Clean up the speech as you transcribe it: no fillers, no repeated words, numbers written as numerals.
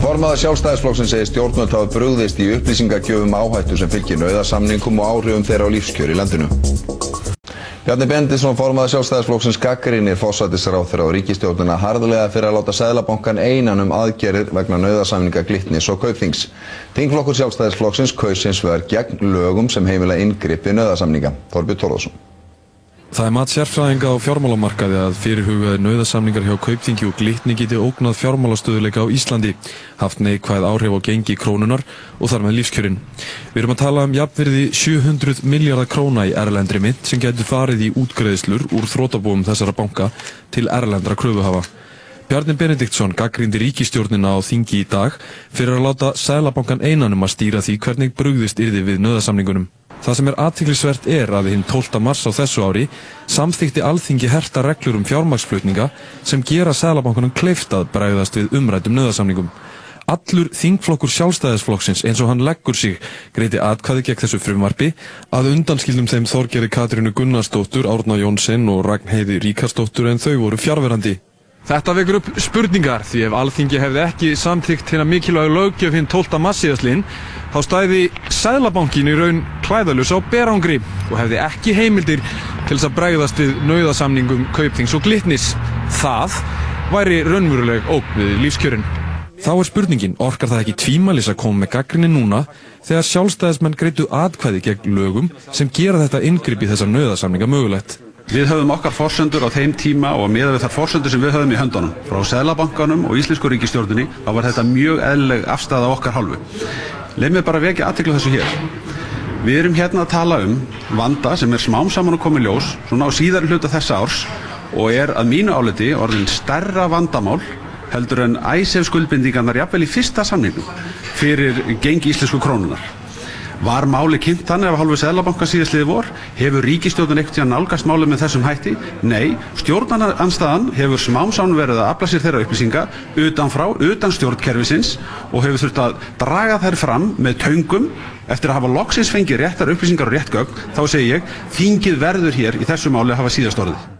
Formaður Sjálfstæðisflokksins segir stjórnvöld hafa brugðist í upplýsingagjöf áhættu sem fylgir nauðasamningum og áhrifum þeirra á lífskjör í landinu. Bjarni Benediktsson, formaður Sjálfstæðisflokksins, gagnrýnir forsætisráðherra og ríkisstjórnina harðlega fyrir að láta Seðlabankann einan aðgerðir vegna nauðasamninga Glitnis og Kaupþings. Þingflokkur Sjálfstæðisflokksins kaus hins vegar gegn lögum sem heimila inngrip við nauðasamninga. Þorbjörn Þórðarson. Það mat sérfræðinga á fjármálamarkaði að fyrirhugaðir nauðasamningar hjá Kaupþingi og Glitni geti ógnað fjármálastöðugleika á Íslandi, haft neikvæð áhrif á gengi krónunar og þar með lífskjörin. Við erum að tala jafnvirði 700 milljarða króna í erlendri mynt sem getur farið í útgreiðslur úr þrotabúum þessara banka til erlendra kröfuhafa. Bjarni Benediktsson gagnrýndi ríkisstjórnina á þingi í dag fyrir að láta Seðlabankann einan að stýra því hvernig brugðist yrði við nauðasamningunum. Það sem athyglisvert að hinn 12. mars á þessu ári samþykkti Alþingi herta reglur fjármagnsflutninga sem gera Seðlabankanum kleift að bregðast við umræddum nauðasamningum. Allur þingflokkur Sjálfstæðisflokksins eins og hann leggur sig greiddi atkvæði gegn þessu frumvarpi að undanskildum þeim Þorgerði Katrínu Gunnarsdóttur, Árna Johnsen og Ragnheiði Ríkharðsdóttur en þau voru fjarverandi. Þetta vekur upp spurningar því ef Alþingi hefði ekki samþykkt hina mikilvægu löggjöf hinn 12. mars síðastliðinn þá stæði Seðlabankinn í raun klæðalaus á berangri og hefði ekki heimildir til þess að bregðast við nauðasamningum Kaupþings og Glitnis. Það væri raunveruleg ógn við lífskjörin. Þá spurningin, orkar það ekki tvímælis að koma með gagnrýni núna þegar sjálfstæðismenn greiddu atkvæði gegn lögum sem gera þetta inngrip í þessa nauðasamninga mögulegt? Við höfum okkar forsendur á þeim tíma og miðað við þær forsendur sem við höfum í höndunum frá Seðlabankanum og íslensku ríkisstjórninni, þá var þetta mjög eðlileg afstaða okkar hálfu. Leið mér bara vekja athygli á þessu hér. Við erum hérna að tala vanda sem smám saman að koma í ljós, svona á síðari hluta þessa árs og að mínu áliti orðin stærra vandamál heldur en Icesave skuldbindingarnar jafnvel í fyrsta samningnum fyrir gengi íslensku krónunar. Var máli kynnt þannig af hálfu Seðlabanka síðastliðið vor? Hefur ríkisstjórnin einhvern nálgast málið með þessum hætti? Nei, stjórnarandstaðan hefur smám saman verið að afla sér þeirra upplýsinga utan stjórnkerfisins og hefur þurft að draga þær fram með töngum eftir að hafa loksins fengið réttar upplýsingar og rétt gögn. Þá segi ég, þingið verður hér í þessu máli að hafa síðast orðið.